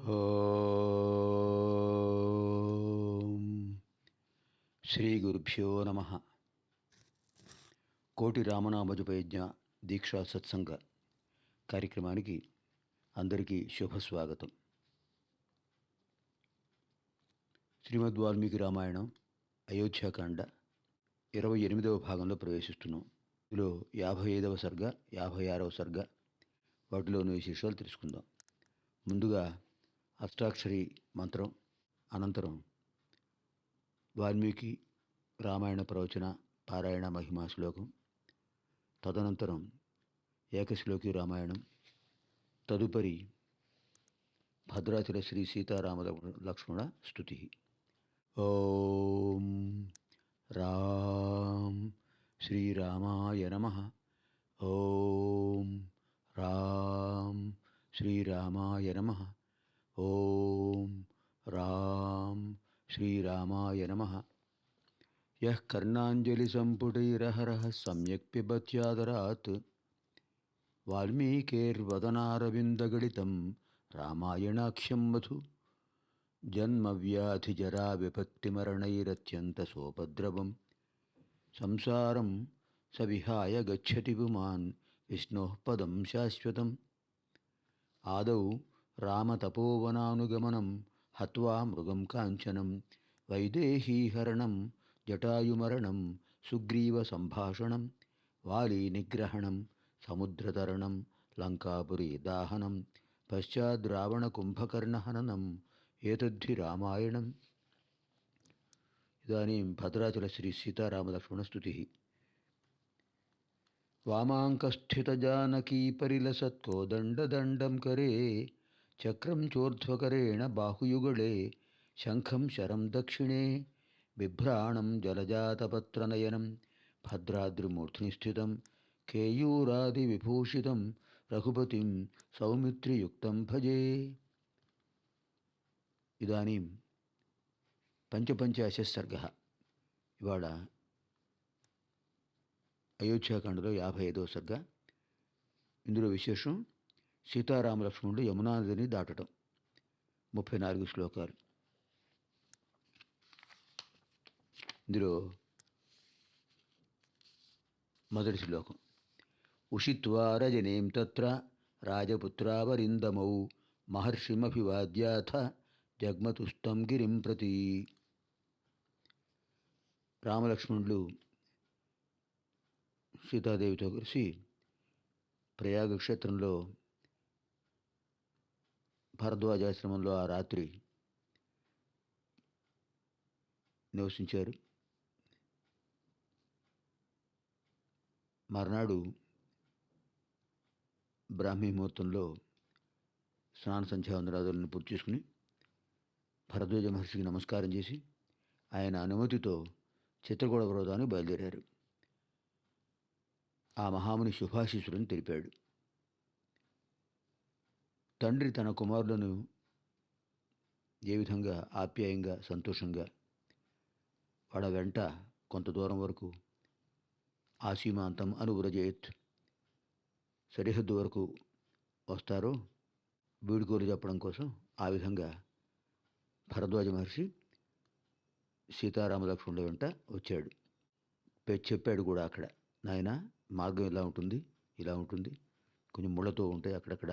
ఓం శ్రీ గురుభ్యో నమ. కోటి రామనామజపయజ్ఞ దీక్షా సత్సంగ కార్యక్రమానికి అందరికీ శుభస్వాగతం. శ్రీమద్ వాల్మీకి రామాయణం అయోధ్యాకాండ 28వ భాగంలో ప్రవేశిస్తున్నాం. ఇందులో 55వ సర్గ, 56వ సర్గ, వాటిలోని విశేషాలు తెలుసుకుందాం. ముందుగా అష్టాక్షరి మంత్రం, అనంతరం వాల్మీకి రామాయణ ప్రవచన పారాయణ మహిమా శ్లోకం, తదనంతరం ఏకశ్లోకి రామాయణం, తదుపరి భద్రాచల శ్రీ సీతారామ లక్ష్మణ స్తుతి. ఓం రాం శ్రీరామాయ నమః. ఓం రాం శ్రీరామాయ నమః. ఓం రాం శ్రీరామాయ నమః. యః కర్ణాంజలిసంపుటైరహరః సమ్యక్ పిబత్యాదరాత్ వాల్మీకేర్వదనారవిందగళితం రామాయణాఖ్యం మధు. జన్మవ్యాధిజరా విపత్తిమరణైరత్యంతసోపద్రవం సంసారం సవిహాయ గచ్చతి పుమాన్ విష్ణోః పదం శాశ్వతం. ఆదౌ రామతపోవనానుగమనం హత్వా మృగం కాంచనం వైదేహీహరణం జటాయుమరణం సుగ్రీవ సంభాషణం వాలీనిగ్రహణం సముద్రతరణం లంకాపురీ దాహనం పశ్చాద్రావణకుంభకర్ణహననం ఏతద్ధి రామాయణం. ఇదానీం భద్రాచల శ్రీ సీతారామలక్ష్మణస్తుతి. వామాంకస్థితజానకీ పరిలసత్కోదండదండం కరే చక్రం చోర్ధ్వకరేణ బాహుయుగళే శంఖం శరం దక్షిణే బిభ్రాణం జలజాతపత్రనయనం భద్రాద్రిమూర్ధ్ని స్థితం కేయూరాదివిభూషితం రఘుపతిం సౌమిత్రియుక్తం భజే. ఇదానీం పంచపంచాశస్సర్గ. ఇవాళ అయోధ్యాకాండలో 55వ సర్గ. ఇందులో విశేషం సీతారామలక్ష్మణుడు యమునా నదిని దాటడం. 34 శ్లోకాలు. ఇందులో మొదటి శ్లోకం. ఉషిత్వా రజనీం తత్ర రాజపుత్రావరిందమౌ మహర్షిమభివాద్యాథ జగ్మతుస్తం గిరిం ప్రతి. రామలక్ష్మణులు సీతాదేవితో కలిసి ప్రయాగ క్షేత్రంలో భరద్వాజాశ్రమంలో ఆ రాత్రి నివసించారు. మర్నాడు బ్రాహ్మీ ముహూర్తంలో స్నాన సంధ్యావందనాదులను పూర్తి చేసుకుని భరద్వాజ మహర్షికి నమస్కారం చేసి ఆయన అనుమతితో చిత్రకూట పర్వతానికి బయలుదేరారు. ఆ మహాముని శుభాశీసులను తెలిపాడు. తండ్రి తన కుమారులను ఏ విధంగా ఆప్యాయంగా సంతోషంగా వాళ్ళ వెంట కొంత దూరం వరకు ఆసీమాంతం అనువ్రజేత్ సరిహద్దు వరకు వస్తారో వీడుకోలు చెప్పడం కోసం ఆ విధంగా భరద్వాజ మహర్షి సీతారామలక్ష్మణుల వెంట వచ్చాడు. చెప్పాడు కూడా అక్కడ, నాయన మార్గం ఇలా ఉంటుంది, ఇలా ఉంటుంది, కొంచెం ముళ్ళతో ఉంటాయి, అక్కడక్కడ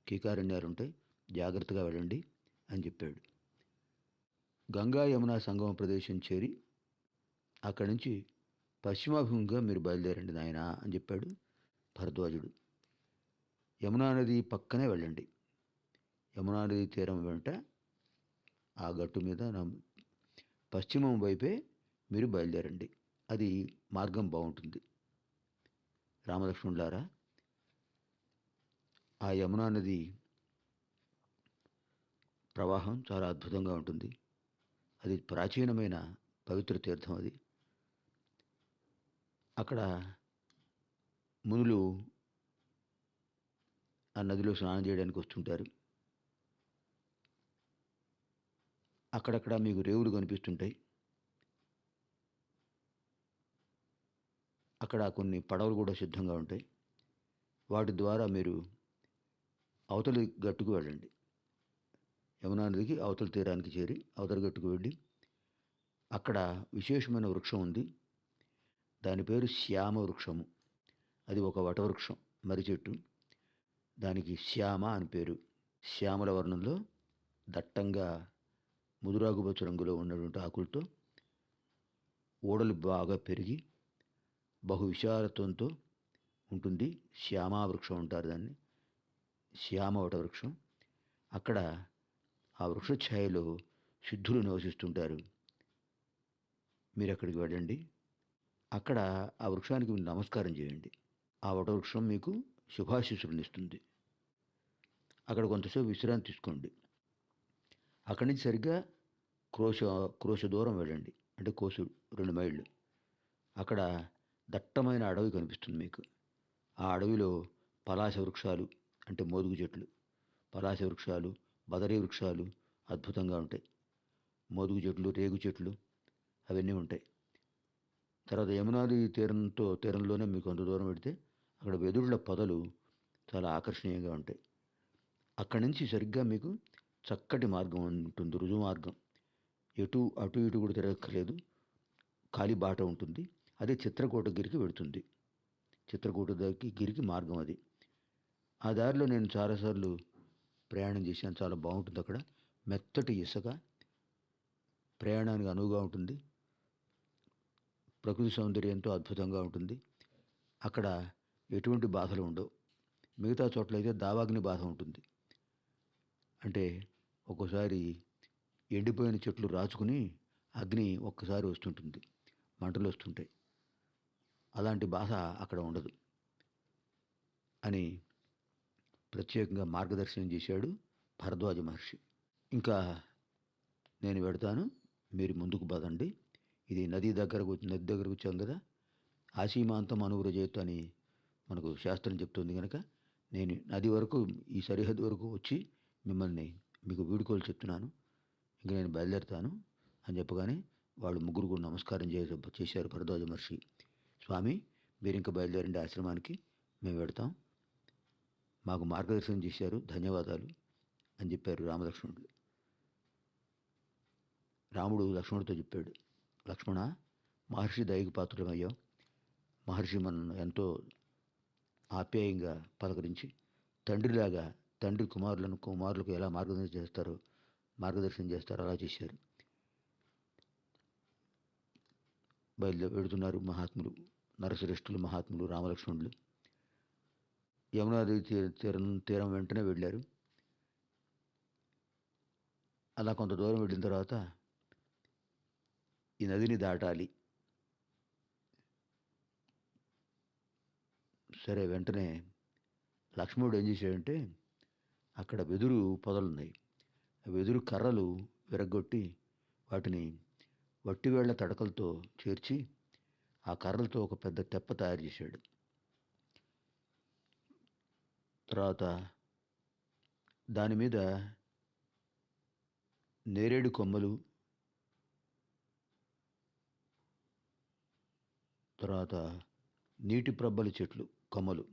కీకారణ్యాలు ఉంటాయి, జాగ్రత్తగా వెళ్ళండి అని చెప్పాడు. గంగా యమునా సంగమ ప్రదేశం చేరి అక్కడి నుంచి పశ్చిమాభిముఖంగా మీరు బయలుదేరండి నాయన అని చెప్పాడు భరద్వాజుడు. యమునా నది పక్కనే వెళ్ళండి, యమునా నది తీరం వెంట ఆ గట్టు మీద పశ్చిమం వైపే మీరు బయలుదేరండి, అది మార్గం బాగుంటుంది. రామలక్ష్మణులారా, ఆ యమునా నది ప్రవాహం చాలా అద్భుతంగా ఉంటుంది. అది ప్రాచీనమైన పవిత్ర తీర్థం. అది అక్కడ మునులు ఆ నదిలో స్నానం చేయడానికి వస్తుంటారు. అక్కడక్కడ మీకు రేవులు కనిపిస్తుంటాయి. అక్కడ కొన్ని పడవలు కూడా సిద్ధంగా ఉంటాయి. వాటి ద్వారా మీరు అవతలి గట్టుకు వెళ్ళండి. యమునా నదికి అవతల తీరానికి చేరి అవతల గట్టుకు వెళ్ళి అక్కడ విశేషమైన వృక్షం ఉంది. దాని పేరు శ్యామ వృక్షము. అది ఒక వటవృక్షం, మర్రి చెట్టు. దానికి శ్యామ అని పేరు. శ్యామల వర్ణంలో దట్టంగా ముదురాకుపచ్చ రంగులో ఉన్నటువంటి ఆకులతో ఊడలు బాగా పెరిగి బహు విశాలత్వంతో ఉంటుంది. శ్యామా వృక్షం అంటారు దాన్ని, శ్యామ వటవృక్షం. అక్కడ ఆ వృక్ష ఛాయలో సిద్ధులు నివసిస్తుంటారు. మీరు అక్కడికి వెళ్ళండి. అక్కడ ఆ వృక్షానికి మీరు నమస్కారం చేయండి. ఆ వటవృక్షం మీకు శుభాశీస్సులను ఇస్తుంది. అక్కడ కొంతసేపు విశ్రాంతి తీసుకోండి. అక్కడి నుంచి సరిగ్గా క్రోశ దూరం వెళ్ళండి, అంటే కోసు 2 మైళ్ళు. అక్కడ దట్టమైన అడవి కనిపిస్తుంది మీకు. ఆ అడవిలో పలాస వృక్షాలు, అంటే మోదుగు చెట్లు, పలాస వృక్షాలు, బదరీ వృక్షాలు అద్భుతంగా ఉంటాయి. మోదుగు చెట్లు, రేగు చెట్లు అవన్నీ ఉంటాయి. తర్వాత యమునా నది తీరంలోనే మీకు కొంత దూరం పెడితే అక్కడ వెదుళ్ళ పొదలు చాలా ఆకర్షణీయంగా ఉంటాయి. అక్కడి నుంచి సరిగ్గా మీకు చక్కటి మార్గం ఉంటుంది, రుజువు మార్గం. అటు ఇటు కూడా తిరగక్కర్లేదు, ఖాళీ బాట ఉంటుంది. అదే చిత్రకూట గిరికి వెడుతుంది. చిత్రకూట గిరికి మార్గం అది. ఆ దారిలో నేను చాలాసార్లు ప్రయాణం చేశాను. చాలా బాగుంటుంది అక్కడ. మెత్తటి ఇసుక, ప్రయాణానికి అనువుగా ఉంటుంది. ప్రకృతి సౌందర్యంతో అద్భుతంగా ఉంటుంది. అక్కడ ఎటువంటి బాధలు ఉండవు. మిగతా చోట్లయితే దావాగ్ని బాధ ఉంటుంది. అంటే ఒక్కోసారి ఎండిపోయిన చెట్లు రాచుకుని అగ్ని ఒక్కసారి వస్తుంటుంది, మంటలు వస్తుంటాయి. అలాంటి బాధ అక్కడ ఉండదు అని ప్రత్యేకంగా మార్గదర్శనం చేశాడు భరద్వాజ మహర్షి. ఇంకా నేను పెడతాను, మీరు ముందుకు పదండి. ఇది నది దగ్గరకు వచ్చాం కదా, ఆసీమాంతం అనువ్రజేత్ అని మనకు శాస్త్రం చెప్తుంది. కనుక నేను నది వరకు, ఈ సరిహద్దు వరకు వచ్చి మీకు వీడుకోలు చెప్తున్నాను, ఇంకా నేను బయలుదేరుతాను అని చెప్పగానే వాళ్ళు ముగ్గురు కూడా నమస్కారం చేశారు భరద్వాజ మహర్షి. స్వామి, మీరు ఇంకా బయలుదేరండి ఆశ్రమానికి, మేము వెడతాం, మాకు మార్గదర్శనం చేశారు, ధన్యవాదాలు అని చెప్పారు రామలక్ష్మణుడు. రాముడు లక్ష్మణుడితో చెప్పాడు, లక్ష్మణ, మహర్షి దయకు పాత్రమయ్యాం. మహర్షి మనను ఎంతో ఆప్యాయంగా పలకరించి తండ్రి కుమారులకు ఎలా మార్గదర్శనం చేస్తారో అలా చేశారు. వెడుతున్నారు మహాత్ములు, నరశ్రేష్ఠులు, మహాత్ములు రామలక్ష్మణులు. యమునా నది తీరం వెంటనే వెళ్ళారు. అలా కొంత దూరం వెళ్ళిన తర్వాత ఈ నదిని దాటాలి. సరే, వెంటనే లక్ష్మణుడు ఏం చేశాడంటే, అక్కడ వెదురు పొదలున్నాయి. ఆ వెదురు కర్రలు విరగ్గొట్టి వాటిని వట్టివేళ్ల తడకలతో చేర్చి ఆ కర్రలతో ఒక పెద్ద తెప్ప తయారు చేశాడు. తర్వాత దాని మీద నేరేడు కొమ్మలు, తర్వాత నీటి ప్రబ్బలి చెట్లు కొమ్మలు,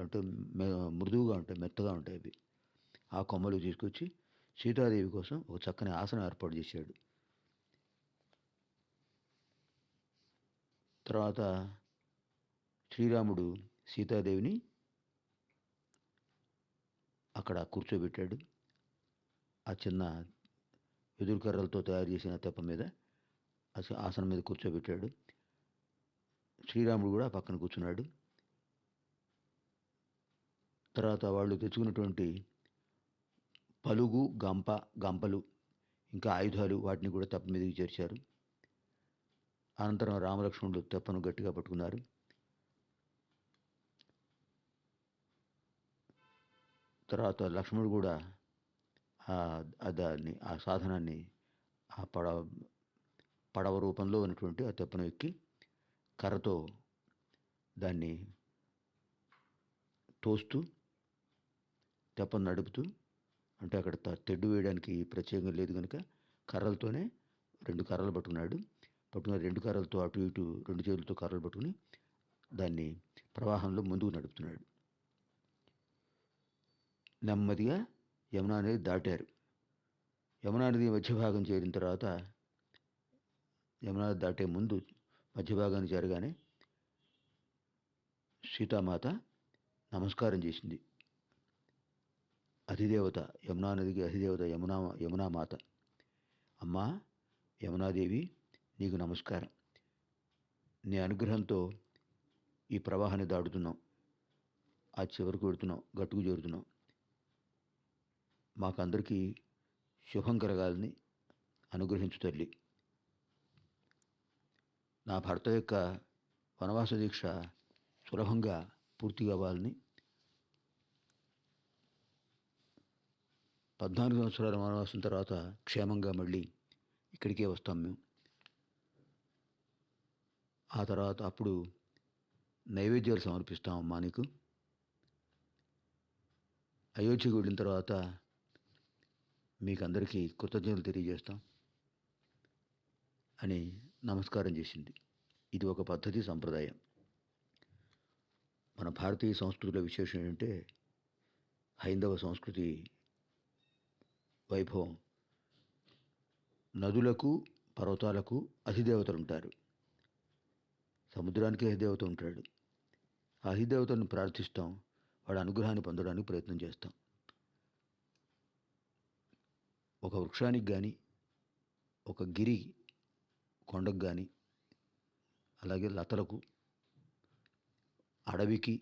అంటే మృదువుగా ఉంటాయి, మెత్తగా ఉంటాయి అవి. ఆ కొమ్మలు తీసుకొచ్చి సీతాదేవి కోసం ఒక చక్కని ఆసనం ఏర్పాటు చేశాడు. తర్వాత శ్రీరాముడు సీతాదేవిని అక్కడ కూర్చోబెట్టాడు. ఆ చిన్న వెదురు కర్రలతో తయారు చేసిన తెప్ప మీద, ఆసనం మీద కూర్చోబెట్టాడు. శ్రీరాముడు కూడా పక్కన కూర్చున్నాడు. తర్వాత వాళ్ళు తెచ్చుకున్నటువంటి పలుగు, గంపలు, ఇంకా ఆయుధాలు, వాటిని కూడా తెప్ప మీదకి చేర్చారు. అనంతరం రామలక్ష్మణుడు తెప్పను గట్టిగా పట్టుకున్నారు. తర్వాత లక్ష్మణుడు కూడా ఆ సాధనాన్ని, ఆ పడవ రూపంలో ఉన్నటువంటి ఆ తెప్పను ఎక్కి కర్రతో దాన్ని తోస్తూ, తెప్పను నడుపుతూ, అంటే అక్కడ తెడ్డు వేయడానికి ప్రత్యేకంగా లేదు కనుక కర్రలతోనే 2 కర్రలు పట్టుకుని 2 కర్రలతో అటు ఇటు 2 చేతులతో కర్రలు పట్టుకుని దాన్ని ప్రవాహంలో ముందుకు నడుపుతున్నాడు. నెమ్మదిగా యమునా అనేది దాటారు. యమునా నది మధ్య భాగం చేరిన తర్వాత యమునా నది దాటే ముందు మధ్య భాగాన్ని చేరగానే సీతామాత నమస్కారం చేసింది. అధిదేవత, యమునా నదికి అధిదేవత యమునామాత. అమ్మా యమునాదేవి, నీకు నమస్కారం. నీ అనుగ్రహంతో ఈ ప్రవాహాన్ని దాటుతున్నాం, ఆ చివరికి వెడుతున్నాం, గట్టుకు చేరుతున్నాం. మాకందరికీ శుభం కలగాలని అనుగ్రహించు తల్లి. నా భర్త యొక్క వనవాస దీక్ష సులభంగా పూర్తి కావాలని, 14 సంవత్సరాల వనవాసం తర్వాత క్షేమంగా మళ్ళీ ఇక్కడికే వస్తాం మేము. ఆ తర్వాత అప్పుడు నైవేద్యాలు సమర్పిస్తామమ్మా నీకు. అయోధ్యకు వెళ్ళిన తర్వాత మీకు అందరికీ కృతజ్ఞతలు తెలియజేస్తాం అని నమస్కారం చేసింది. ఇది ఒక పద్ధతి, సంప్రదాయం. మన భారతీయ సంస్కృతిలో విశేషం ఏంటంటే హైందవ సంస్కృతి వైభవం. నదులకు, పర్వతాలకు అధిదేవతలు ఉంటారు. సముద్రానికి అధిదేవత ఉంటాడు. ఆ అధిదేవతలను ప్రార్థిస్తాం, వాడి అనుగ్రహాన్ని పొందడానికి ప్రయత్నం చేస్తాం. ఒక వృక్షానికి కానీ, ఒక గిరి కొండకు కానీ, అలాగే లతలకు, అడవికి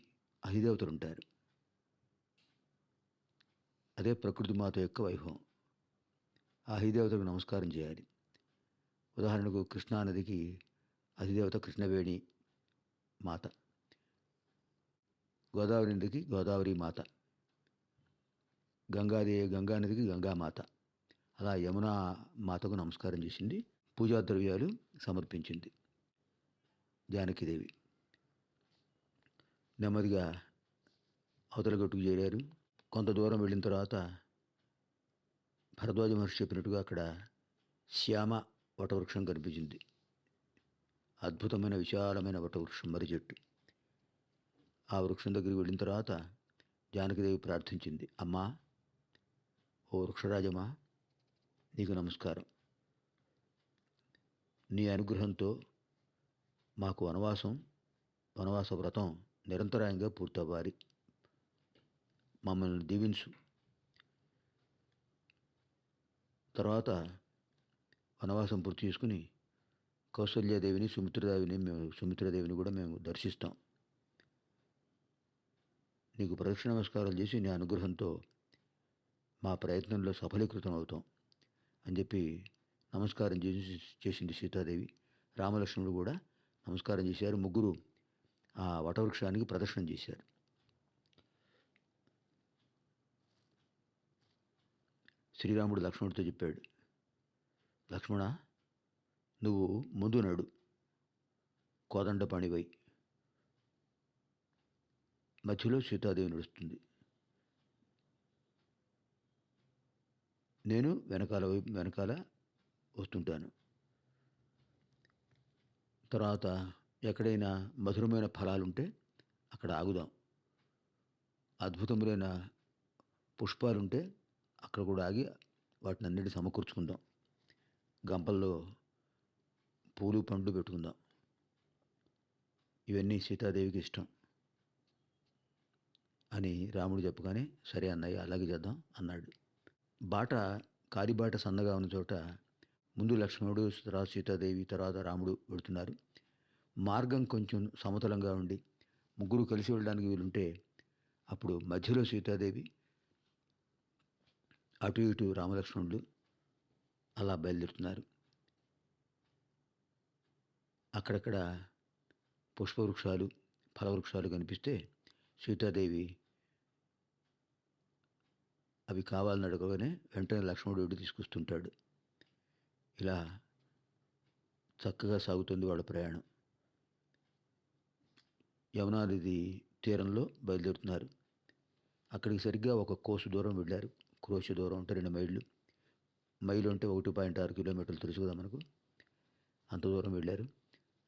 అధిదేవతలు ఉంటారు. అదే ప్రకృతి మాత యొక్క వైభవం. ఆ అధిదేవతలకు నమస్కారం చేయాలి. ఉదాహరణకు కృష్ణానదికి అధిదేవత కృష్ణవేణి మాత, గోదావరి నదికి గోదావరి మాత, గంగానదికి గంగామాత. అలా యమునా మాతకు నమస్కారం చేసింది. పూజా ద్రవ్యాలు సమర్పించింది జానకీదేవి. నెమ్మదిగా అవతల గట్టుకు చేరారు. కొంత దూరం వెళ్ళిన తర్వాత భరద్వాజ మహర్షి చెప్పినట్టుగా అక్కడ శ్యామ వటవృక్షం కనిపించింది. అద్భుతమైన విశాలమైన వటవృక్షం, మర్రి చెట్టు. ఆ వృక్షం దగ్గరికి వెళ్ళిన తర్వాత జానకీదేవి ప్రార్థించింది. అమ్మా, ఓ వృక్షరాజమా, నీకు నమస్కారం. నీ అనుగ్రహంతో మాకు వనవాస వ్రతం నిరంతరాయంగా పూర్తవ్వాలి. మమ్మల్ని దీవించు. తర్వాత వనవాసం పూర్తి చేసుకుని కౌసల్యాదేవిని, సుమిత్రదేవిని కూడా మేము దర్శిస్తాం. నీకు ప్రదక్షిణ నమస్కారాలు చేసి నీ అనుగ్రహంతో మా ప్రయత్నంలో సఫలీకృతం అవుతాం అని చెప్పి నమస్కారం చేసింది సీతాదేవి. రామలక్ష్మణుడు కూడా నమస్కారం చేశారు. ముగ్గురు ఆ వటవృక్షానికి ప్రదక్షిణం చేశారు. శ్రీరాముడు లక్ష్మణుడితో చెప్పాడు, లక్ష్మణ, నువ్వు ముందు నడు, కోదండపాణివై. మధ్యలో సీతాదేవి నడుస్తుంది, నేను వెనకాల వస్తుంటాను. తర్వాత ఎక్కడైనా మధురమైన ఫలాలుంటే అక్కడ ఆగుదాం. అద్భుతములైన పుష్పాలుంటే అక్కడ కూడా ఆగి వాటిని అన్నిటి సమకూర్చుకుందాం. గంపల్లో పూలు పండ్లు పెట్టుకుందాం. ఇవన్నీ సీతాదేవికి ఇష్టం అని రాముడు చెప్పగానే, సరే అన్నయ్య, అలాగే చేద్దాం అన్నాడు. కాలిబాట సన్నగా ఉన్న చోట ముందు లక్ష్మణుడు, తర్వాత సీతాదేవి, తర్వాత రాముడు వెళుతున్నారు. మార్గం కొంచెం సమతలంగా ఉండి ముగ్గురు కలిసి వెళ్ళడానికి వీలుంటే అప్పుడు మధ్యలో సీతాదేవి, అటు ఇటు రామలక్ష్మణుడు అలా బయలుదేరుతున్నారు. అక్కడక్కడ పుష్పవృక్షాలు, ఫలవృక్షాలు కనిపిస్తే సీతాదేవి అవి కావాలని అడగగానే వెంటనే లక్ష్మణుడు ఎడు తీసుకొస్తుంటాడు. ఇలా చక్కగా సాగుతుంది వాళ్ళ ప్రయాణం. యమునా నది తీరంలో బయలుదేరుతున్నారు. అక్కడికి సరిగ్గా ఒక కోసు దూరం వెళ్ళారు. క్రోష దూరం అంటే 2 మైళ్ళు. మైలు అంటే 1.6 కిలోమీటర్లు తెలుసు కదా మనకు. అంత దూరం వెళ్ళారు.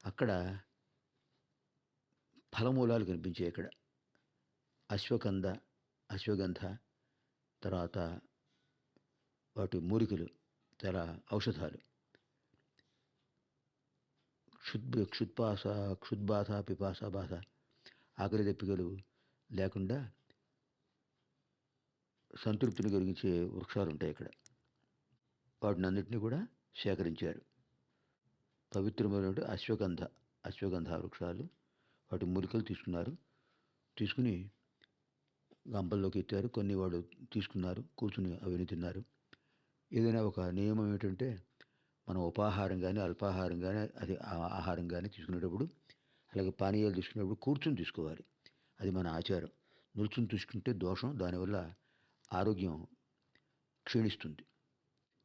అక్కడ ఫలమూలాలు కనిపించాయి. అక్కడ అశ్వగంధ, తర్వాత వాటి మూలికలు చాలా ఔషధాలు. క్షుత్పాస, క్షుద్బాధ, పిపాస బాధ, ఆకలి దప్పికలు లేకుండా సంతృప్తిని కలిగించే వృక్షాలు ఉంటాయి ఇక్కడ. వాటినన్నిటినీ కూడా సేకరించారు. పవిత్రమైనటువంటి అశ్వగంధ వృక్షాలు, వాటి మూలికలు తీసుకున్నారు. తీసుకుని గంపల్లోకి ఎత్తారు. కొన్ని వాడు తీసుకున్నారు, కూర్చుని అవన్నీ తిన్నారు. ఏదైనా ఒక నియమం ఏంటంటే, మనం ఉపాహారం కానీ అల్పాహారం కానీ అది ఆహారం కానీ తీసుకునేటప్పుడు, అలాగే పానీయాలు తీసుకునేటప్పుడు కూర్చుని తీసుకోవాలి. అది మన ఆచారం. నిల్చుని తీసుకుంటే దోషం, దానివల్ల ఆరోగ్యం క్షీణిస్తుంది.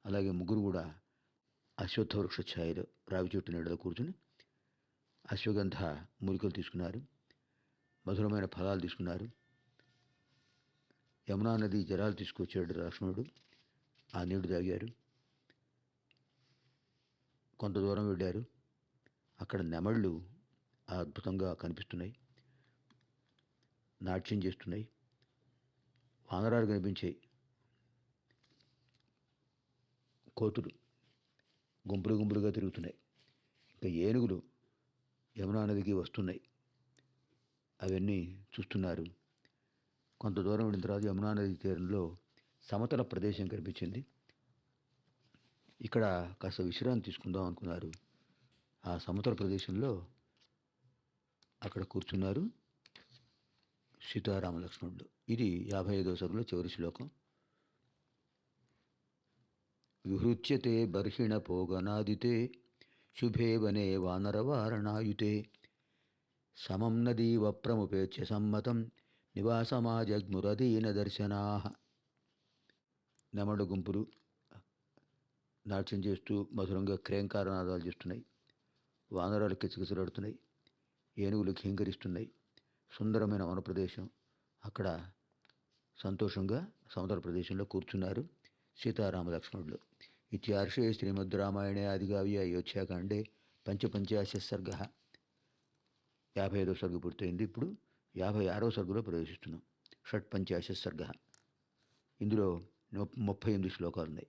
అలాగే ముగ్గురు కూడా అశ్వత్థ వృక్ష ఛాయలో రావి చెట్టు నీడలో కూర్చుని అశ్వగంధ మూలికలు తీసుకున్నారు. మధురమైన ఫలాలు తీసుకున్నారు. యమునా నది జలాలు తీసుకొచ్చాడు లక్ష్మణుడు. ఆ నీళ్లు తాగారు. కొంత దూరం వెళ్ళారు. అక్కడ నెమళ్ళు అద్భుతంగా కనిపిస్తున్నాయి, నాట్యం చేస్తున్నాయి. వానరాలు కనిపించాయి. కోతులు గుంపులుగా తిరుగుతున్నాయి. ఇంకా ఏనుగులు యమునా నదికి వస్తున్నాయి. అవన్నీ చూస్తున్నారు. కొంత దూరం వెళ్ళిన తర్వాత యమునా నది తీరంలో సమతల ప్రదేశం కనిపించింది. ఇక్కడ కాస్త విశ్రాంతి తీసుకుందాం అనుకున్నారు. ఆ సమతల ప్రదేశంలో అక్కడ కూర్చున్నారు సీతారామ లక్ష్మణుడు. ఇది 55వ సర్గలో చివరి శ్లోకం. విహృత్యతే బర్హిణ పోగనాదితే శుభే వనే వానరవారణాయుతే సమం నదీ వప్రముపేత్య సమ్మతం నివాసమాజగ్మురదీన దర్శనా. నెమడు గుంపులు నాట్యం చేస్తూ మధురంగా క్రేంకారనాదాలు చేస్తున్నాయి. వానరాలు కిచకిచలాడుతున్నాయి. ఏనుగులు ఘీంకరిస్తున్నాయి. సుందరమైన వన ప్రదేశం. అక్కడ సంతోషంగా సముద్ర ప్రదేశంలో కూర్చున్నారు సీతారామ లక్ష్మణులు. ఇత్యార్షే శ్రీమద్ రామాయణే ఆదికావ్యే అయోధ్యాకాండే పంచపంచాశ సర్గ. 55వ సర్గ పూర్తయింది. ఇప్పుడు 56వ సర్గలో ప్రవేశిస్తున్నాం. షట్పంచాశ సర్గ. ఇందులో 38 శ్లోకాలు ఉన్నాయి.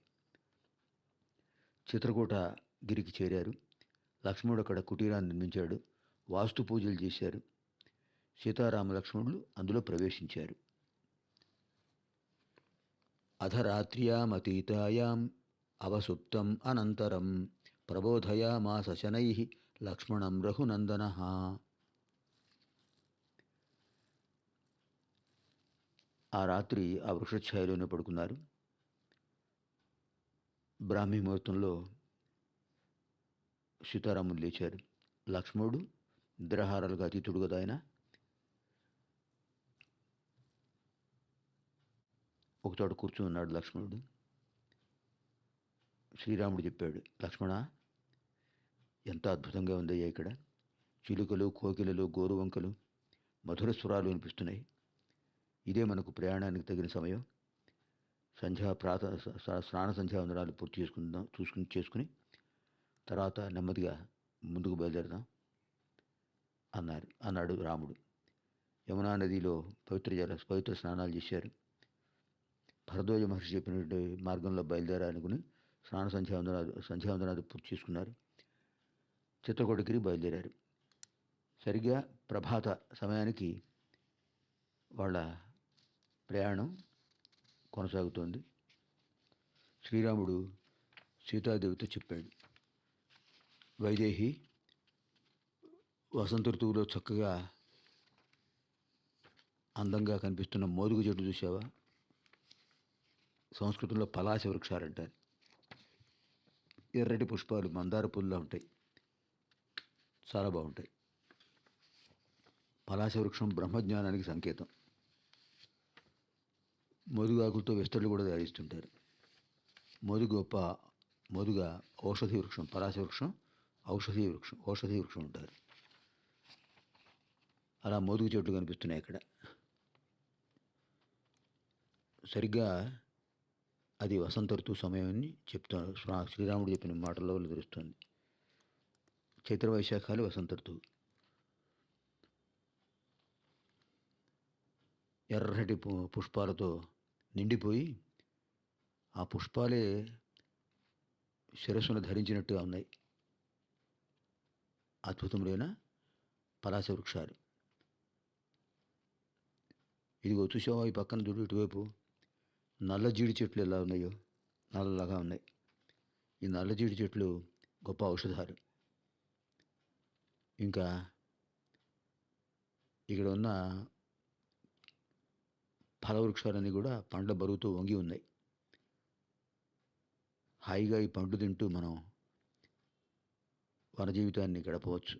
చిత్రకూట గిరికి చేరారు. లక్ష్మణుడు అక్కడ కుటీరాన్ని నిర్మించాడు. వాస్తు పూజలు చేశారు. సీతారామ లక్ష్మణులు అందులో ప్రవేశించారు. అధరాత్ర్యామతీతాయాం అవసుప్తం అనంతరం ప్రబోధయామాస శనైః లక్ష్మణం రఘునందనః. ఆ రాత్రి ఆ వృక్షఛాయలోనే పడుకున్నారు. బ్రాహ్మీ ముహూర్తంలో సీతారాములు లేచారు. లక్ష్మణుడు నిద్రాహారాలకు అతీతుడు కదా ఆయన. ఒకచోట కూర్చుని ఉన్నాడు లక్ష్మణుడు. శ్రీరాముడు చెప్పాడు, లక్ష్మణ, ఎంత అద్భుతంగా ఉందయ్యా ఇక్కడ. చిలుకలు, కోకిలలు, గోరువంకలు, మధుర స్వరాలు వినిపిస్తున్నాయి. ఇదే మనకు ప్రయాణానికి తగిన సమయం. స్నాన సంధ్యావందనాలు పూర్తి చేసుకుని తర్వాత నెమ్మదిగా ముందుకు బయలుదేరదాం అన్నాడు రాముడు. యమునా నదిలో పవిత్ర స్నానాలు చేశారు. భరద్వాజ మహర్షి చెప్పినటువంటి మార్గంలో బయలుదేరాలనుకుని సంధ్యావందనాలు పూర్తి చేసుకున్నారు. చిత్రకూటగిరి బయలుదేరారు. సరిగ్గా ప్రభాత సమయానికి వాళ్ళ ప్రయాణం కొనసాగుతోంది. శ్రీరాముడు సీతాదేవితో చెప్పాడు, వైదేహి, వసంత ఋతువులో చక్కగా అందంగా కనిపిస్తున్న మోదుగు చెట్టు చూసావా? సంస్కృతంలో పలాశ వృక్షాలు అంటారు. ఎర్రటి పుష్పాలు మందార పూల్లా ఉంటాయి, చాలా బాగుంటాయి. పలాశ వృక్షం బ్రహ్మజ్ఞానానికి సంకేతం. మోదుగు ఆకులతో విస్తళ్ళు కూడా తయారిస్తుంటారు. మోదుగ ఔషధి వృక్షం. పలాశ వృక్షం ఔషధి వృక్షం ఉంటారు. అలా మోదుగు చెట్లు కనిపిస్తున్నాయి అక్కడ. సరిగ్గా అది వసంత ఋతువు సమయం అని చెప్తాను. శ్రీరాముడు చెప్పిన మాటల్లో తెలుస్తుంది. చైత్రవైశాఖాలు వసంత ఋతువు. ఎర్రటి పుష్పాలతో నిండిపోయి, ఆ పుష్పాలే శిరస్సును ధరించినట్టుగా ఉన్నాయి. అద్భుతములైన పలాస వృక్షాలు. ఇదిగో చూసావా ఈ పక్కన చూడు ఇటువైపు నల్ల జీడి చెట్లు ఎలా ఉన్నాయో, నల్లగా ఉన్నాయి. ఈ నల్ల జీడి చెట్లు గొప్ప ఔషధాలు. ఇంకా ఇక్కడ ఉన్న ఫల వృక్షాలన్నీ కూడా పండ్ల బరువుతో వంగి ఉన్నాయి. హాయిగా ఈ పండ్లు తింటూ మనం వన జీవితాన్ని గడపవచ్చు.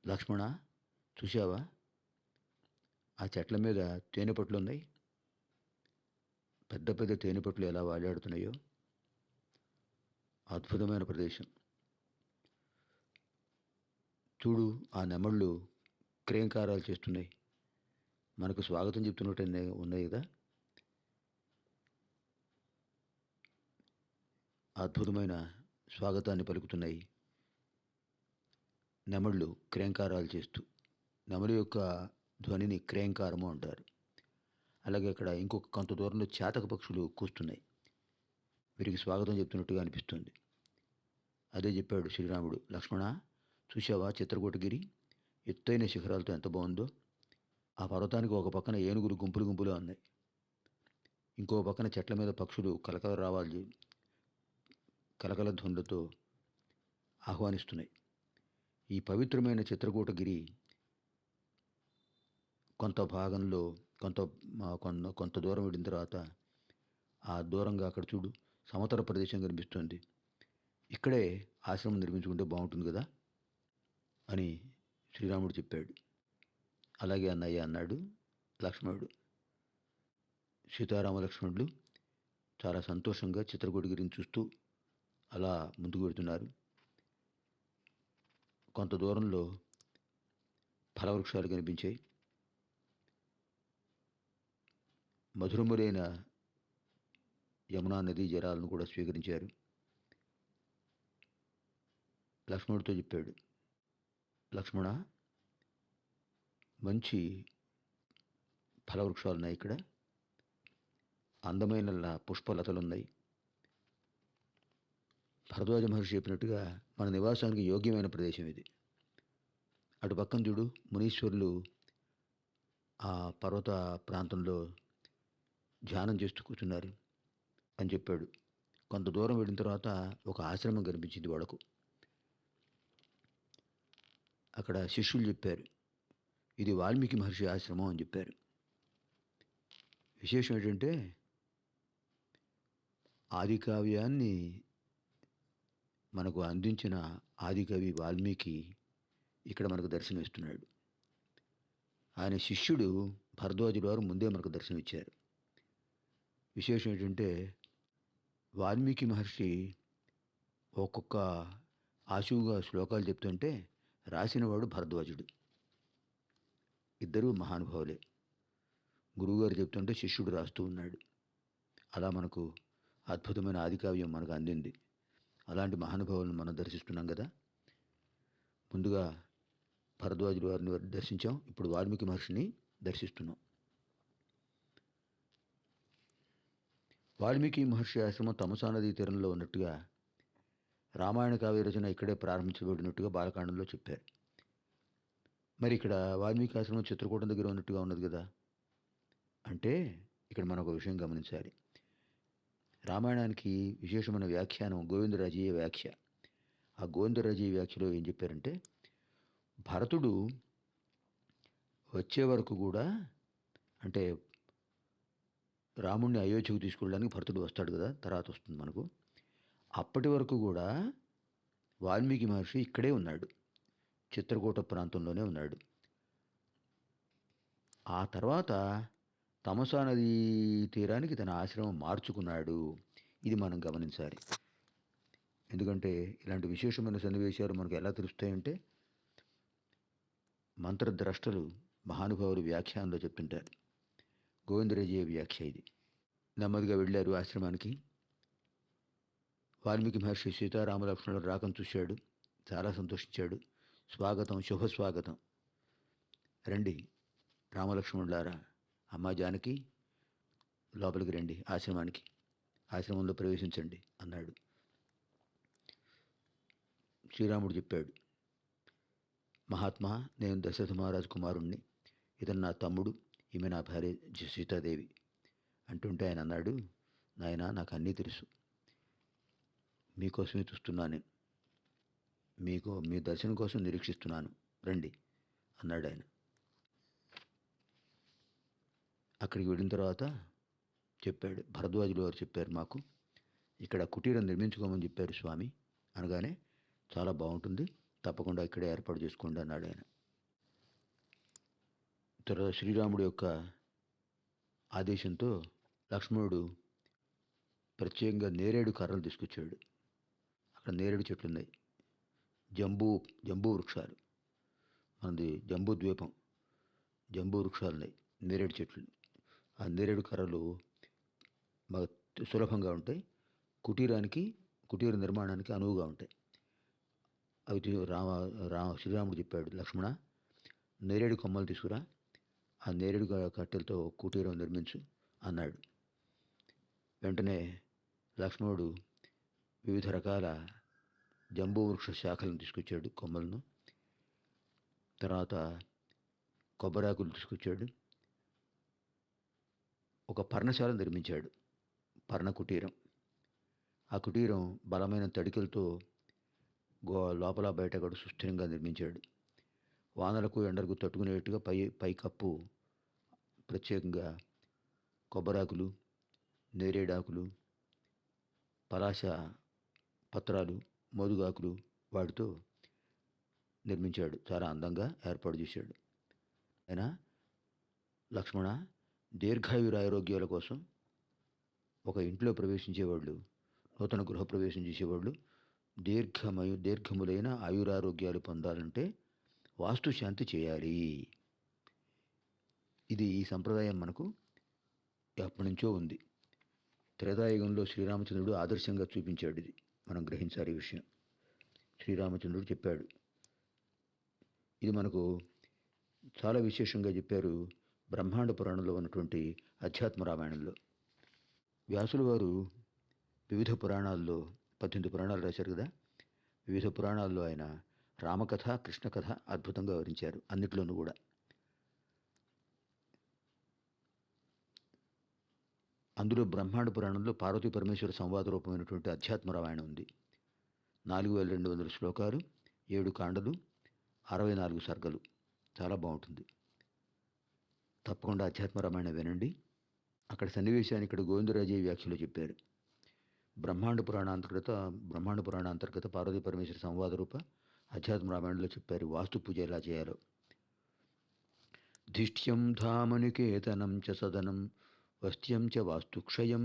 లక్ష్మణ, చూసావా ఆ చెట్ల మీద తేనెపట్లు ఉన్నాయి. పెద్ద పెద్ద తేనెపట్లు ఎలా వాలాడుతున్నాయో. అద్భుతమైన ప్రదేశం. చూడు, ఆ నెమళ్ళు క్రేంకారాలు చేస్తున్నాయి, మనకు స్వాగతం చెప్తున్నట్టు ఉన్నాయి కదా. అద్భుతమైన స్వాగతాన్ని పలుకుతున్నాయి నెమళ్ళు క్రేంకారాలు చేస్తూ. నెమలి యొక్క ధ్వనిని క్రేంకారము అంటారు. అలాగే అక్కడ ఇంకొక కొంత దూరంలో చేతక పక్షులు కూస్తున్నాయి. వీరికి స్వాగతం చెప్తున్నట్టుగా అనిపిస్తుంది. అదే చెప్పాడు శ్రీరాముడు. లక్ష్మణ, చూసావా చిత్రకూటగిరి ఎత్తైన శిఖరాలతో ఎంత బాగుందో. ఆ పర్వతానికి ఒక పక్కన ఏనుగులు గుంపులు గుంపులు ఉన్నాయి. ఇంకో పక్కన చెట్ల మీద పక్షులు కలకల ధ్వనులతో ఆహ్వానిస్తున్నాయి. ఈ పవిత్రమైన చిత్రకూటగిరి కొంత భాగంలో కొంత దూరం వెళ్ళిన తర్వాత ఆ దూరంగా అక్కడ చూడు సమతల ప్రదేశం కనిపిస్తుంది. ఇక్కడే ఆశ్రమం నిర్మించుకుంటే బాగుంటుంది కదా అని శ్రీరాముడు చెప్పాడు. అలాగే అన్నయ్య అన్నాడు లక్ష్మణుడు. సీతారామ లక్ష్మణుడు చాలా సంతోషంగా చిత్రకూటగిరిని చూస్తూ అలా ముందుకు వెళ్తున్నారు. కొంత దూరంలో ఫలవృక్షాలు కనిపించాయి. మధురములైన యమునా నదీ జలాలను కూడా స్వీకరించారు. లక్ష్మణుడితో చెప్పాడు, లక్ష్మణ, మంచి ఫలవృక్షాలు ఉన్నాయి ఇక్కడ. అందమైన పుష్పలతలు ఉన్నాయి. భరద్వాజ మహర్షి చెప్పినట్టుగా మన నివాసానికి యోగ్యమైన ప్రదేశం ఇది. అటు పక్కన చూడు, మునీశ్వరులు ఆ పర్వత ప్రాంతంలో ధ్యానం చేస్తూ కూర్చున్నారు అని చెప్పాడు. కొంత దూరం వెళ్ళిన తర్వాత ఒక ఆశ్రమం కనిపించింది వాళ్లకు. అక్కడ శిష్యులు చెప్పారు, ఇది వాల్మీకి మహర్షి ఆశ్రమం అని చెప్పారు. విశేషం ఏంటంటే ఆదికావ్యాన్ని మనకు అందించిన ఆదికవి వాల్మీకి ఇక్కడ మనకు దర్శనమిస్తున్నాడు. ఆయన శిష్యుడు భరద్వాజుల వారు ముందే మనకు దర్శనమిచ్చారు. విశేషం ఏంటంటే వాల్మీకి మహర్షి ఒక్కొక్క ఆశువుగా శ్లోకాలు చెప్తుంటే రాసినవాడు భరద్వాజుడు. ఇద్దరూ మహానుభావులే. గురువుగారు చెప్తుంటే శిష్యుడు రాస్తూ ఉన్నాడు. అలా మనకు అద్భుతమైన ఆదికావ్యం మనకు అందింది. అలాంటి మహానుభావులను మనం దర్శిస్తున్నాం కదా. ముందుగా భరద్వాజుల వారిని దర్శించాం, ఇప్పుడు వాల్మీకి మహర్షిని దర్శిస్తున్నాం. వాల్మీకి మహర్షి ఆశ్రమం తమసా నదీ తీరంలో ఉన్నట్టుగా రామాయణ కావ్య రచన ఇక్కడే ప్రారంభించబడినట్టుగా బాలకాండంలో చెప్పారు. మరి ఇక్కడ వాల్మీకి ఆశ్రమం చిత్రకూటం దగ్గర ఉన్నట్టుగా ఉన్నది కదా. అంటే ఇక్కడ మనం ఒక విషయం గమనించాలి. రామాయణానికి విశేషమైన వ్యాఖ్యానం గోవిందరాజీయ వ్యాఖ్య. ఆ గోవిందరాజీయ వ్యాఖ్యలో ఏం చెప్పారంటే, భరతుడు వచ్చే వరకు కూడా, అంటే రాముణ్ణి అయోధ్యకు తీసుకెళ్ళడానికి భరతుడు వస్తాడు కదా, తర్వాత వస్తుంది మనకు. అప్పటి వరకు కూడా వాల్మీకి మహర్షి ఇక్కడే ఉన్నాడు, చిత్రకూట ప్రాంతంలోనే ఉన్నాడు. ఆ తర్వాత తమసా నదీ తీరానికి తన ఆశ్రమం మార్చుకున్నాడు. ఇది మనం గమనించాలి. ఎందుకంటే ఇలాంటి విశేషమైన సన్నివేశాలు మనకు ఎలా తెలుస్తాయంటే మంత్రద్రష్టలు మహానుభావులు వ్యాఖ్యానంలో చెప్తుంటారు. గోవిందరాజీయ వ్యాఖ్య ఇది. నెమ్మదిగా వెళ్ళారు ఆశ్రమానికి. వాల్మీకి మహర్షి సీతారామ లక్ష్మణుడు రాకను చూశాడు, చాలా సంతోషించాడు. స్వాగతం, శుభస్వాగతం, రండి రామలక్ష్మణులారా, అమ్మ జానకి లోపలికి రండి, ఆశ్రమంలో ప్రవేశించండి అన్నాడు. శ్రీరాముడు చెప్పాడు, మహాత్మా, నేను దశరథ మహారాజు కుమారుణ్ణి, ఇతను నా తమ్ముడు, ఈమె నా భార్య సీతాదేవి అంటుంటే ఆయన అన్నాడు, నాయన నాకు అన్నీ తెలుసు, మీకోసమే చూస్తున్నాను, మీ దర్శనం కోసం నిరీక్షిస్తున్నాను, రండి అన్నాడు ఆయన. అక్కడికి వెళ్ళిన తర్వాత చెప్పాడు, భరద్వాజులు వారు చెప్పారు, మాకు ఇక్కడ కుటీరం నిర్మించుకోమని చెప్పారు స్వామి అనగానే, చాలా బాగుంటుంది, తప్పకుండా ఇక్కడే ఏర్పాటు చేసుకోండి అన్నాడు ఆయన. తర్వాత శ్రీరాముడి యొక్క ఆదేశంతో లక్ష్మణుడు ప్రత్యేకంగా నేరేడు కర్రలు తీసుకొచ్చాడు. అక్కడ నేరేడు చెట్లు ఉన్నాయి, జంబూ వృక్షాలు, మనది జంబూ ద్వీపం, జంబూ వృక్షాలు ఉన్నాయి, నేరేడు చెట్లు. ఆ నేరేడు కర్రలు బాగా సులభంగా ఉంటాయి, కుటీర నిర్మాణానికి అనువుగా ఉంటాయి. అవి శ్రీరాముడు చెప్పాడు, లక్ష్మణ, నేరేడు కొమ్మలు తీసుకురా, ఆ నేరేడు కట్టెలతో కుటీరం నిర్మించు అన్నాడు. వెంటనే లక్ష్మణుడు వివిధ రకాల జంబూ వృక్ష శాఖలను తీసుకొచ్చాడు, కొమ్మలను. తర్వాత కొబ్బరాకులు తీసుకొచ్చాడు. ఒక పర్ణశాల నిర్మించాడు, పర్ణ కుటీరం. ఆ కుటీరం బలమైన తడికలతో లోపల బయట కూడా సుస్థిరంగా నిర్మించాడు. వానలకు ఎండలకు తట్టుకునేట్టుగా పైకప్పు ప్రత్యేకంగా కొబ్బరాకులు, నేరేడాకులు, పలాస పత్రాలు, మోదుగాకులు వాటితో నిర్మించాడు, చాలా అందంగా ఏర్పాటు చేశాడు. ఆయన, లక్ష్మణ, దీర్ఘాయురారోగ్యాల కోసం ఒక ఇంట్లో ప్రవేశించేవాళ్ళు, నూతన గృహప్రవేశం చేసేవాళ్ళు దీర్ఘములైన ఆయురారోగ్యాలు పొందాలంటే వాస్తుశాంతి చేయాలి. ఈ సంప్రదాయం మనకు ఎప్పటి నుంచో ఉంది. త్రేతాయుగంలో శ్రీరామచంద్రుడు ఆదర్శంగా చూపించాడు, ఇది మనం గ్రహించాలి. ఈ విషయం శ్రీరామచంద్రుడు చెప్పాడు. ఇది మనకు చాలా విశేషంగా చెప్పారు బ్రహ్మాండ పురాణంలో ఉన్నటువంటి అధ్యాత్మ రామాయణంలో. వ్యాసుల వారు వివిధ పురాణాల్లో 18 పురాణాలు రాశారు కదా, వివిధ పురాణాల్లో ఆయన రామకథ, కృష్ణ కథ అద్భుతంగా వివరించారు, అన్నిట్లోనూ కూడా. అందులో బ్రహ్మాండ పురాణంలో పార్వతీ పరమేశ్వర సంవాద రూపమైనటువంటి అధ్యాత్మ రామాయణం ఉంది. 4200 శ్లోకాలు, 7 కాండలు, 64 సర్గలు, చాలా బాగుంటుంది. తప్పకుండా అధ్యాత్మ రామాయణం వినండి. అక్కడ సన్నివేశాన్ని ఇక్కడ గోవిందరాజయ్య వ్యాఖ్యలో చెప్పారు. బ్రహ్మాండ పురాణ అంతర్గత పార్వతీ పరమేశ్వర సంవాద రూప అధ్యాత్మ రామాయణంలో చెప్పారు వాస్తు పూజ ఎలా చేయాలో. ధిష్ట్యం ధామనికేతనం చ సదనం వస్త్యం చ వాస్తుక్షయం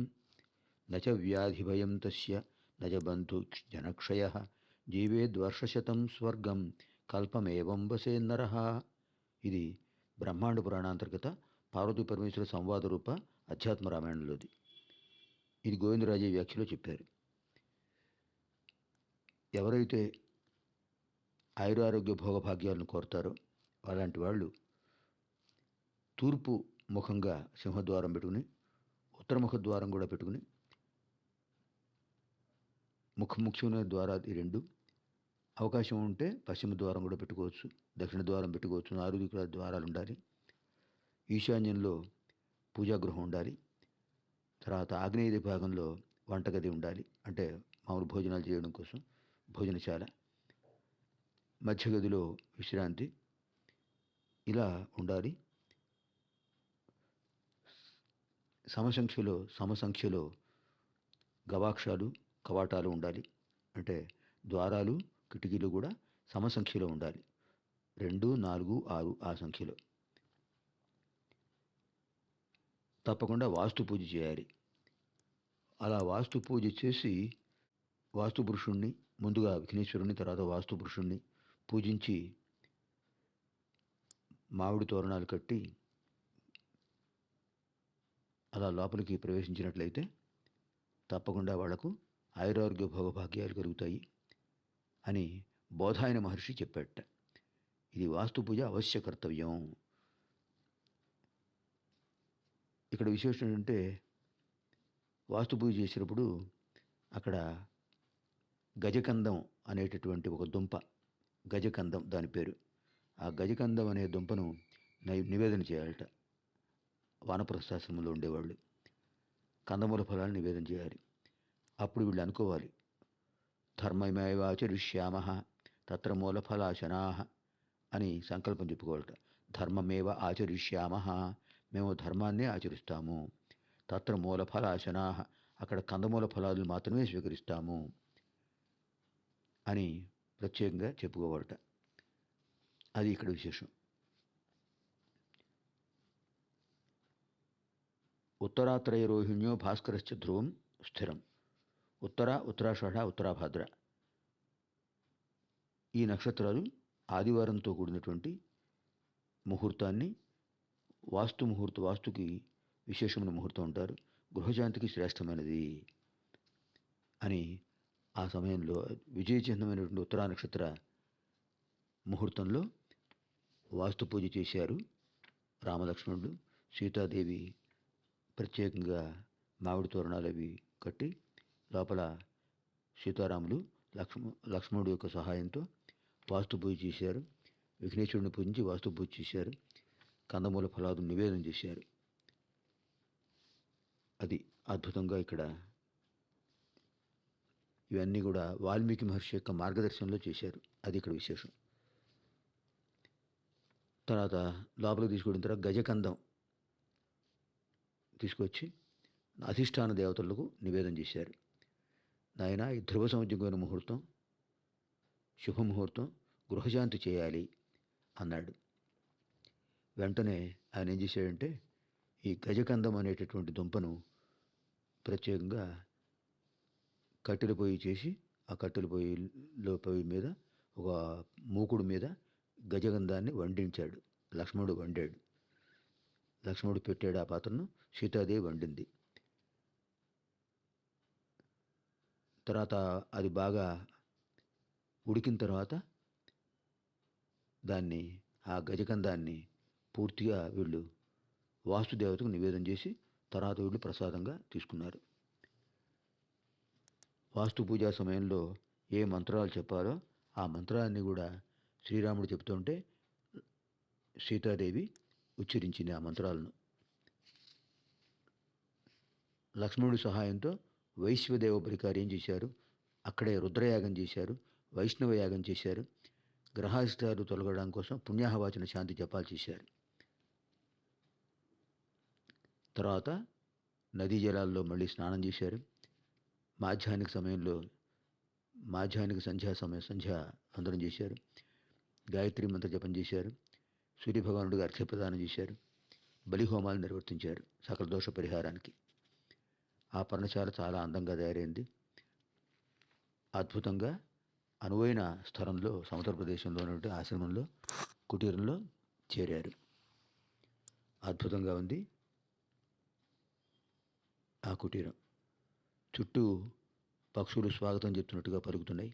నచ వ్యాధిభయం తస్య నచ బంధు జనక్షయః జీవేద్వర్షశతం స్వర్గం కల్పమేవం వసేన్నరః. ఇది బ్రహ్మాండ పురాణాంతర్గత పార్వతీ పరమేశ్వర సంవాద రూప అధ్యాత్మ రామాయణంలోది. ఇది గోవిందరాజయ్య వ్యాఖ్యలో చెప్పారు. ఎవరైతే ఆయురారోగ్య భోగభాగ్యాలను కోరుతారో అలాంటి వాళ్ళు తూర్పు ముఖంగా సింహద్వారం పెట్టుకుని, ఉత్తరముఖ ద్వారం కూడా పెట్టుకుని, ముఖ్యమైన ద్వారాలు ఈ 2, అవకాశం ఉంటే పశ్చిమ ద్వారం కూడా పెట్టుకోవచ్చు, దక్షిణ ద్వారం పెట్టుకోవచ్చు. 4 దిక్కుల ద్వారాలు ఉండాలి. ఈశాన్యంలో పూజాగృహం ఉండాలి. తర్వాత ఆగ్నేయ భాగంలో వంటగది ఉండాలి, అంటే మామూలు భోజనాలు చేయడం కోసం భోజనశాల. మధ్యగదిలో విశ్రాంతి, ఇలా ఉండాలి. సమసంఖ్యలో గవాక్షాలు, కవాటాలు ఉండాలి, అంటే ద్వారాలు, కిటికీలు కూడా సమసంఖ్యలో ఉండాలి. 2, 4, 6 ఆ సంఖ్యలో. తప్పకుండా వాస్తు పూజ చేయాలి. అలా వాస్తు పూజ చేసి వాస్తు పురుషుణ్ణి, ముందుగా విఘ్నేశ్వరుణ్ణి, తర్వాత వాస్తు పురుషుణ్ణి పూజించి మామిడి తోరణాలు కట్టి అలా లోపలికి ప్రవేశించినట్లయితే తప్పకుండా వాళ్లకు ఆయురారోగ్య భోగభాగ్యాలు కలుగుతాయి అని బోధాయన మహర్షి చెప్పాట. ఇది వాస్తు పూజ అవశ్య కర్తవ్యం. ఇక్కడ విశేషం ఏంటంటే, వాస్తు పూజ చేసినప్పుడు అక్కడ గజకందం అనేటటువంటి ఒక దుంప, గజకందం దాని పేరు. ఆ గజకందం అనే దుంపను నివేదన చేయాలట. వానప్రస్థాశ్రమంలో ఉండేవాళ్ళు కందమూల ఫలాలు నివేదన చేయాలి. అప్పుడు వీళ్ళు అనుకోవాలి, ధర్మమేవాచరిష్యామ తత్ర మూలఫలాశనా అని సంకల్పం చెప్పుకోవాలట. ధర్మమేవ ఆచరిష్యామ, మేము ధర్మాన్నే ఆచరిస్తాము. తత్ర మూలఫలాశనా, అక్కడ కందమూల ఫలాలు మాత్రమే స్వీకరిస్తాము అని ప్రత్యేకంగా చెప్పుకోవాలట. అది ఇక్కడ విశేషం. ఉత్తరాత్రయరోహిణ్యో భాస్కరశ్చ ధ్రువం స్థిరం. ఉత్తరాషాఢ, ఉత్తరాభాద్ర ఈ నక్షత్రాలు ఆదివారంతో కూడినటువంటి ముహూర్తాన్ని వాస్తుకి విశేషమైన ముహూర్తం అంటారు. గృహశాంతికి శ్రేష్టమైనది అని ఆ సమయంలో విజయచిహ్నమైనటువంటి ఉత్తరా నక్షత్ర ముహూర్తంలో వాస్తు పూజ చేశారు రామలక్ష్మణుడు. సీతాదేవి ప్రత్యేకంగా మామిడి తోరణాలు అవి కట్టి లోపల సీతారాములు లక్ష్మణుడు యొక్క సహాయంతో వాస్తు పూజ చేశారు. విఘ్నేశ్వరుని పూజించి వాస్తు పూజ చేశారు. కందమూల ఫలాలు నివేదన చేశారు. అది అద్భుతంగా ఇక్కడ ఇవన్నీ కూడా వాల్మీకి మహర్షి యొక్క మార్గదర్శనంలో చేశారు. అది ఇక్కడ విశేషం. తర్వాత లోపలికి తీసుకొచ్చిన తర్వాత గజకందం తీసుకొచ్చి అధిష్టాన దేవతలకు నివేదన చేశారు. నాయన, ఈ ధ్రువ సంజ్ఞమైన ముహూర్తం శుభముహూర్తం, గృహశాంతి చేయాలి అన్నాడు. వెంటనే ఆయన ఏం చేశాడంటే ఈ గజకందం అనేటటువంటి దుంపను ప్రత్యేకంగా కట్టెల పొయ్యి చేసి ఆ కట్టెల పొయ్యి మీద ఒక మూకుడు మీద గజగంధాన్ని వండించాడు. లక్ష్మణుడు వండాడు. లక్ష్మణుడు పెట్టాడు ఆ పాత్రను, సీతాదేవి వండింది. తర్వాత అది బాగా ఉడికిన తర్వాత ఆ గజకందాన్ని పూర్తిగా వీళ్ళు వాస్తుదేవతకు నివేదన చేసి తర్వాత వీళ్ళు ప్రసాదంగా తీసుకున్నారు. వాస్తు పూజా సమయంలో ఏ మంత్రాలు చెప్పాలో ఆ మంత్రాన్ని కూడా శ్రీరాముడు చెప్తుంటే సీతాదేవి ఉచ్చరించింది ఆ మంత్రాలను. లక్ష్మణుడి సహాయంతో వైశ్వదేవ పరికార్యం చేశారు. అక్కడే రుద్రయాగం చేశారు, వైష్ణవ యాగం చేశారు. గ్రహాధిష్టాలు తొలగడం కోసం పుణ్యాహవాచన శాంతి జపాలు చేశారు. తర్వాత నదీ జలాల్లో మళ్ళీ స్నానం చేశారు. మాధ్యాహ్నిక సంధ్యా వందనం చేశారు. గాయత్రి మంత్ర జపం చేశారు. సూర్యభగవానుడికి అర్ఘ్యప్రదానం చేశారు. బలిహోమాలు నిర్వర్తించారు సకల దోష పరిహారానికి. ఆ పర్ణశాల చాలా అందంగా తయారైంది. అద్భుతంగా అనువైన స్థలంలో, సముద్ర ప్రదేశంలో ఉన్నటువంటి ఆశ్రమంలో, కుటీరంలో చేరారు. అద్భుతంగా ఉంది ఆ కుటీరం. చుట్టూ పక్షులు స్వాగతం చెప్తున్నట్టుగా పలుకుతున్నాయి.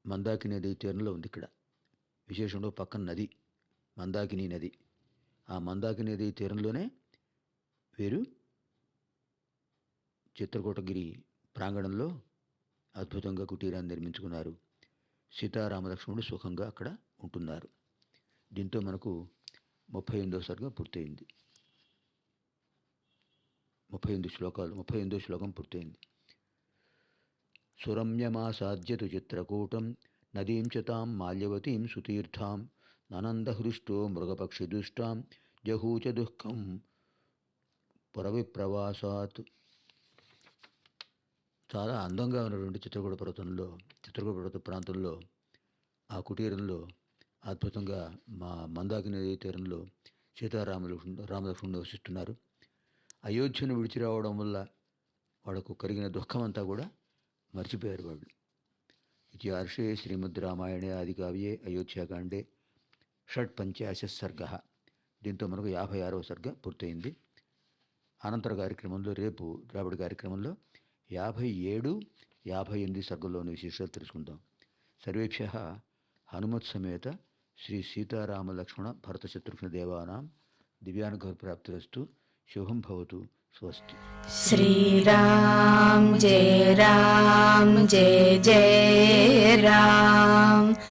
మందాకిని నది తీరంలో ఉంది ఇక్కడ. విశేషంలో పక్కన నది, మందాకిని నది. ఆ మందాకిని నది తీరంలోనే వీరు చిత్రకూటగిరి ప్రాంగణంలో అద్భుతంగా కుటీరాన్ని నిర్మించుకున్నారు. సీతారామలక్ష్మణుడు సుఖంగా అక్కడ ఉంటున్నారు. దీంతో మనకు 38వ సర్గ పూర్తయింది. 38 శ్లోకం పూర్తయింది. సురమ్యమాసాద్యతు చిత్రకూటం నదీం చ తాం మాల్యవతీం సుతీర్థాం ననందహృష్టో మృగపక్షిదుష్టాం జహూచ దుఃఖం పురవిప్రవాసాత్. చాలా అందంగా ఉన్నటువంటి చిత్రకూట పర్వత ప్రాంతంలో ఆ కుటీరంలో అద్భుతంగా మందాకిని నదీ తీరంలో రామలక్ష్మణుడు నివసిస్తున్నారు. అయోధ్యను విడిచి రావడం వల్ల వాళ్ళకు కలిగిన దుఃఖం అంతా కూడా మర్చిపోయారు వాళ్ళు. ఇది హర్షే శ్రీమద్ రామాయణే ఆదికావ్యే అయోధ్యాకాండే షట్పంచాశ సర్గ. దీంతో మనకు 56వ సర్గ పూర్తయింది. అనంతర కార్యక్రమంలో రేపటి కార్యక్రమంలో 57, 58 సర్గల్లోని విశేషాలు తెలుసుకుందాం. సర్వేభ్యః హనుమత్ సమేత శ్రీ సీతారామ లక్ష్మణ భరత శత్రుఘ్న దేవానాం దివ్యానుగ్రహ ప్రాప్తిరస్తు. శుభం భవతు. స్వస్తి. శ్రీరామ్ జయ రామ్. राम जय जय